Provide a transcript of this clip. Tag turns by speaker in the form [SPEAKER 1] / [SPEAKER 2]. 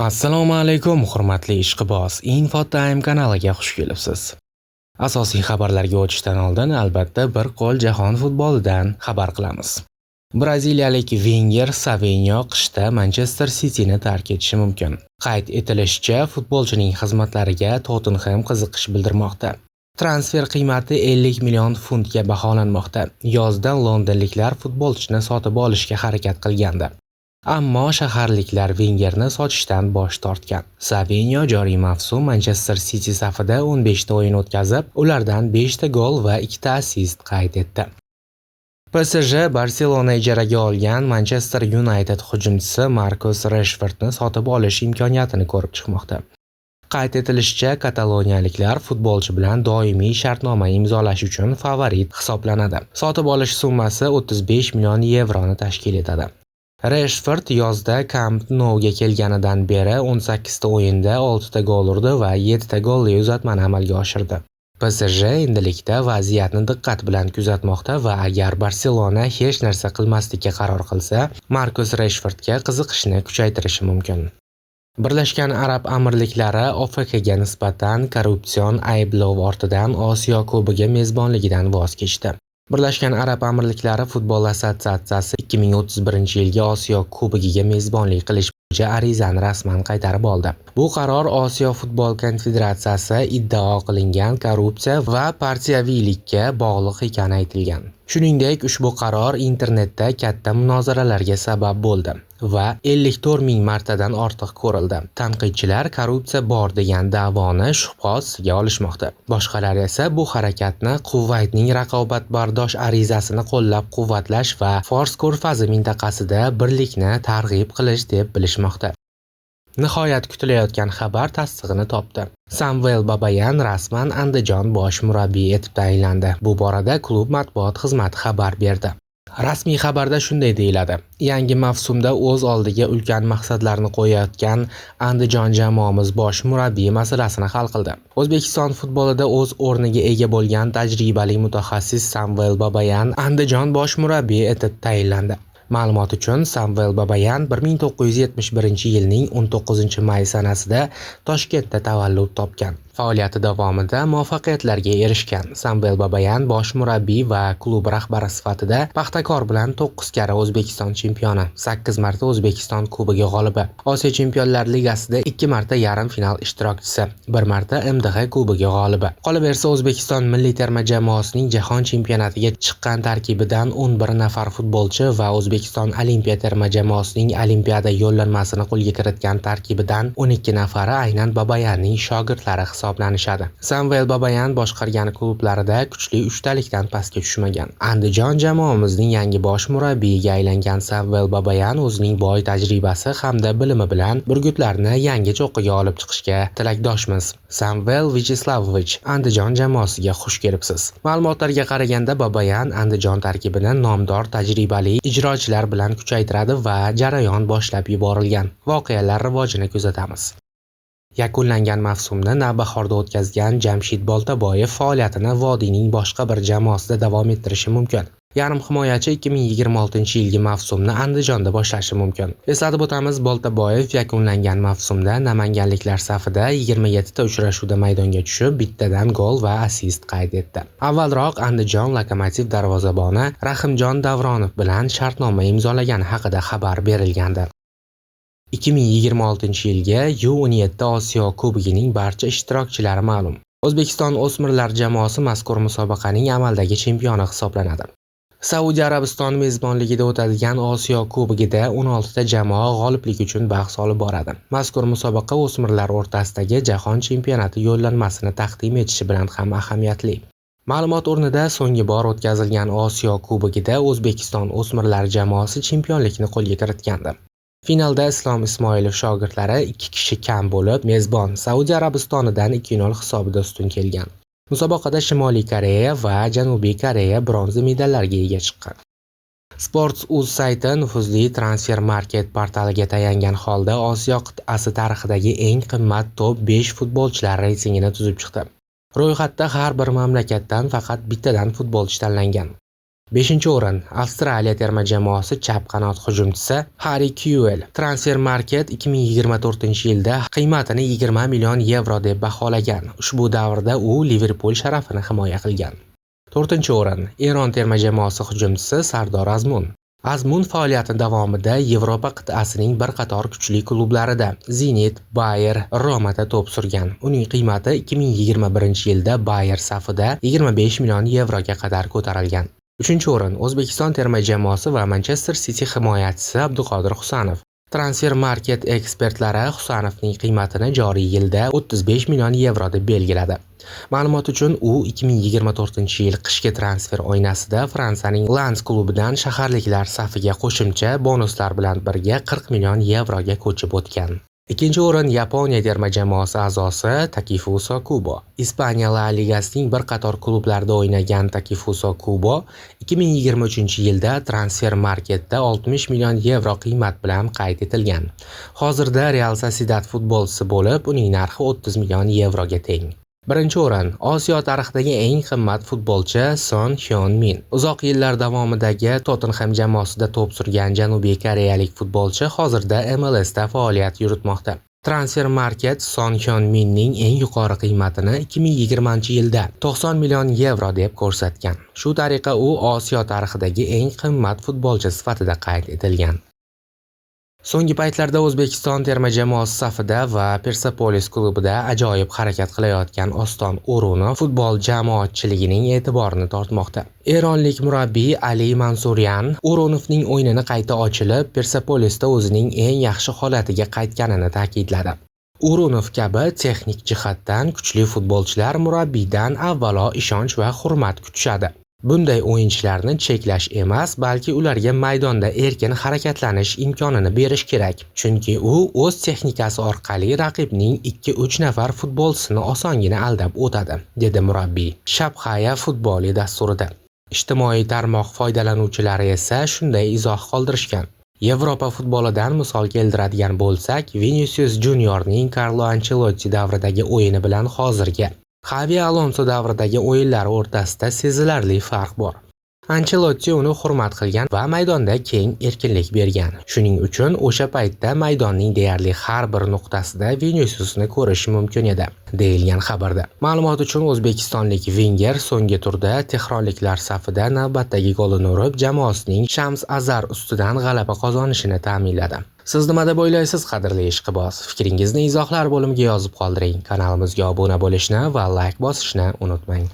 [SPEAKER 1] Assalomu alaykum, hurmatli ishqiboz. Infotime kanaliga xush kelibsiz. Asosiy xabarlarga o'tishdan oldin albatta bir qo'l jahon futbolidan xabar qilamiz. Braziliyalik Wenger Savinho qishda Manchester Cityni tark etishi mumkin. Qayd etilishicha, futbolchining xizmatlariga Tottenham qiziqish bildirmoqda. Transfer qiymati 50 million funtga baholanmoqda. Yozda londonliklar futbolchini sotib olishga harakat qilgandi. Ammo shaharliklar Wengerni sotishdan bosh tortgan. Savinho joriy mavsum Manchester City safida 15 ta o'yin o'tkazib, ulardan 5 ta gol va 2 ta assist qayd etdi. PSG Barselona ijaraga olgan Manchester United hujumchisi Marcus Rashfordni sotib olish imkoniyatini ko'rib chiqmoqda. Qayd etilishicha, kataloniyaliklar futbolchi bilan doimiy shartnoma imzolash uchun favorit hisoblanadi. Sotib olish summasi 35 million yevroni tashkil etadi. Rashford yozda Camp Nouga kelganidan beri 18 ta o'yinda 6 ta gol urdi va 7 ta golli uzatmani amalga oshirdi. PSG endilikda vaziyatni diqqat bilan kuzatmoqda va agar Barselona hech narsa qilmaslikka qaror qilsa, Marcus Rashfordga qiziqishni kuchaytirishi mumkin. Birlashgan Arab Amirliklari OFKga nisbatan korrupsion ayblov ortidan Osiyo Kubogi mezbonligidan voz kechdi. Birlashgan Arab Amirliklari futbol assotsiatsiyasi 2031-yilgi Osiyo Kubogiga mezbonlik qilish bo'yicha arizani rasman qaytarib oldi. Bu qaror Osiyo futbol konfederatsiyasi iddao qilingan korrupsiya va partiyaviylikka bog'liq ekani aytilgan. Shuningdek, ushbu qaror internetda katta munozaralarga sabab bo'ldi va 54 ming martadan ortiq ko'rildi. Tanqidchilar korrupsiya bor degan da'voni shubha ostiga olishmoqda. Boshqalar esa bu harakatni Kuvaytning raqobatbardosh arizasini qo'llab-quvvatlash va Fors ko'rfazi mintaqasida birlikni targ'ib qilish deb bilishmoqda. Nihoyat kutilayotgan xabar tasdig'ini topdi. Samvel Babayan rasman Andijon bosh murabbiy etib tayinlandi. Bu borada klub matbuot xizmati xabar berdi. Rasmiy xabarda shunday deyiladi: yangi mavsumda o'z oldiga ulkan maqsadlarni qo'yayotgan Andijon jamoamiz bosh murabbiy masalasini hal qildi. O'zbekiston futbolida o'z o'rniga ega bo'lgan tajribali mutaxassis Samvel Babayan Andijon bosh murabbiy etib tayinlandi. Ma'lumot uchun, Samvel Babayan 1971-yilning 19-may sanasida Toshkentda tavallud topgan. Faoliyati davomida muvaffaqiyatlarga erishgan. Samvel Babayan bosh murabbiy va klub rahbari sifatida Paxtakor bilan 9 karra O'zbekiston chempioni, 8 marta O'zbekiston Kubogi g'olibi, Osiyo Chempionlar Ligasida 2 marta yarim final ishtirokchisi, 1 marta MDH Kubogi g'olibi. Qolaversa, O'zbekiston milliy terma jamoasining jahon chempionatiga chiqqan tarkibidan 11 nafar futbolchi va O'zbekiston olimpiya terma jamoasining olimpiada yo'llanmasini qo'lga kiritgan tarkibidan 12 nafari aynan Babayanning shogirdlari hisoblanishadi. Samvel Babayan boshqargan klublarida kuchli uchtalikdan pastga tushmagan. Andijon jamoamizning yangi bosh murabbiyiga aylangan Samvel Babayan o'zining boy tajribasi hamda bilimi bilan burgutlarni yangi cho'qqiga olib chiqishga tilakdoshmiz. Samvel Vicheslavovich, Andijon jamoasiga xush kelibsiz. Ma'lumotlarga qaraganda, Babayan Andijon tarkibini nomdor tajribali ijrochilar bilan kuchaytiradi va jarayon boshlab yuborilgan. Voqealar rivojini kuzatamiz. Yakunlangan mavsumni Navbahorda o'tkazgan Jamshid Boltaboyev faoliyatini Vodiyning boshqa bir jamoasida davom ettirishi mumkin. Yarim himoyachi 2026-yilgi mavsumni Andijonda boshlashi mumkin. Eslatib o'tamiz, Boltaboyev yakunlangan mavsumda namanganliklar safida 27 ta uchrashuvda maydonga tushib, bittadan gol va assist qayd etdi. Avvalroq Andijon Lokomotiv darvozaboni Rahimjon Davronov bilan shartnoma imzolagani haqida xabar berilgandi. 2026-yilga U17 Osiyo Kubogining barcha ishtirokchilari ma'lum. O'zbekiston o'smirlar jamoasi mazkur musobaqaning amaldagi chempioni hisoblanadi. Saudiya Arabistoni mezbonligida o'tadigan Osiyo Kubogida 16 ta jamoa g'oliblik uchun bahs olib boradi. Mazkur musobaqa o'smirlar o'rtasidagi jahon chempionati yo'llanmasini taqdim etishi bilan ham ahamiyatli. Ma'lumot o'rnida so'nggi bor o'tkazilgan Osiyo Kubogida O'zbekiston o'smirlar jamoasi chempionlikni qo'lga kiritgandi. Finalda Islom Ismoilov shogirdlari 2 kishi kam bo'lib, mezbon Saudiya Arabistonidan 2-0 hisobida ustun kelgan. Musobaqada Shimoliy Koreya va Janubiy Koreya bronza medallarga ega chiqqan. Sports.uz sayti nufuzli transfer market portaliga tayangan holda Osiyo qit'asi tarixidagi eng qimmat top 5 futbolchilar reytingini tuzib chiqdi. Ro'yxatda har bir mamlakatdan faqat bittadan futbolchi tanlangan. 5-o'rin Avstraliya terma jamoasi chap qanot hujumchisi Harry Kewell Transfermarkt 2024-yilda qiymatini 20 million yevro deb baholagan. Ushbu davrda u Liverpool sharafini himoya qilgan. 4-o'rin Eron terma jamoasi hujumchisi Sardor Azmun. Azmun faoliyati davomida Yevropa qit'asining bir qator kuchli klublarida Zenit, Bayer, Romada to'p surgan. Uning qiymati 2021-yilda Bayer safida 25 million yevroga qadar ko'tarilgan. 3-o'rin O'zbekiston terma jamoasi va Manchester City himoyachisi Abduqodir Husanov. Transfermarkt ekspertlari Husanovning qiymatini joriy yilda 35 million yevro deb belgiladi. Ma'lumot uchun, u 2024-yil qishki transfer oynasida Fransiyaning Lens klubidan shaharliklar safiga qo'shimcha bonuslar bilan birga 40 million yevroga ko'chib o'tgan. 2-o'rin Yaponiya terma jamoasi a'zosi Takefusa Kubo. Ispaniya La Ligasining bir qator klublarida o'ynagan Takefusa Kubo 2023-yilda Transfermarktda 60 million yevro qiymat bilan qayd etilgan. Hozirda Real Sociedad futbolchisi bo'lib, uning narxi 30 million yevroga teng. 1-o'rin Osiyo tarixidagi eng qimmat futbolchi Son Hyon-min. Uzoq yillar davomidagi Tottenham jamoasida to'p surgan Janubiy koreyalik futbolchi hozirda MLS da faoliyat yuritmoqda. Transfermarkt Son Hyon-minning eng yuqori qiymatini 2020-yilda 90 million yevro deb ko'rsatgan. Shu tariqa u Osiyo tarixidagi eng qimmat futbolchi sifatida qayd etilgan. So'nggi paytlarda O'zbekiston terma jamoasi safida va Persepolis klubida ajoyib harakat qilayotgan Oston O'runov futbol jamoatchiligining e'tiborini tortmoqda. Eronlik murabbiy Ali Mansuryan O'runovning o'yinini qayta ochilib, Persepolisda o'zining eng yaxshi holatiga qaytganini ta'kidladi. O'runov kabi texnik jihatdan kuchli futbolchilar murabbiydan avvalo ishonch va hurmat kutishadi. Bunday o'yinchilarni cheklash emas, balki ularga maydonda erkin harakatlanish imkonini berish kerak. Chunki u o'z texnikasi orqali raqibning 2-3 nafar futbolchisini osongina aldab o'tadi, dedi murabbiy Shabxaya futboli dasturida. Ijtimoiy tarmoq foydalanuvchilari esa shunday izoh qoldirishgan. Yevropa futbolidan misol keltiradigan bo'lsak, Vinicius Juniorning Carlo Ancelotti davridagi o'yini bilan hozirgi Xavi Alonso davridagi o'yinlar o'rtasida sezilarli farq bor. Ancelotti uni hurmat qilgan va maydonda keng erkinlik bergan. Shuning uchun o'sha paytda maydonning deyarli har bir nuqtasida Viniciusni ko'rish mumkin edi, deyilgan xabarda. Ma'lumot uchun, o'zbekistonlik Wenger so'nggi turda tehronliklar safida navbatdagi golini urib, jamoasining Shams Azar ustidan g'alaba qozonishini ta'minladi. Siz nima deb o'ylaysiz, qadrli ishqiboz? Fikringizni izohlar bo'limiga yozib qoldiring. Kanalimizga obuna bo'lishni va like bosishni unutmang.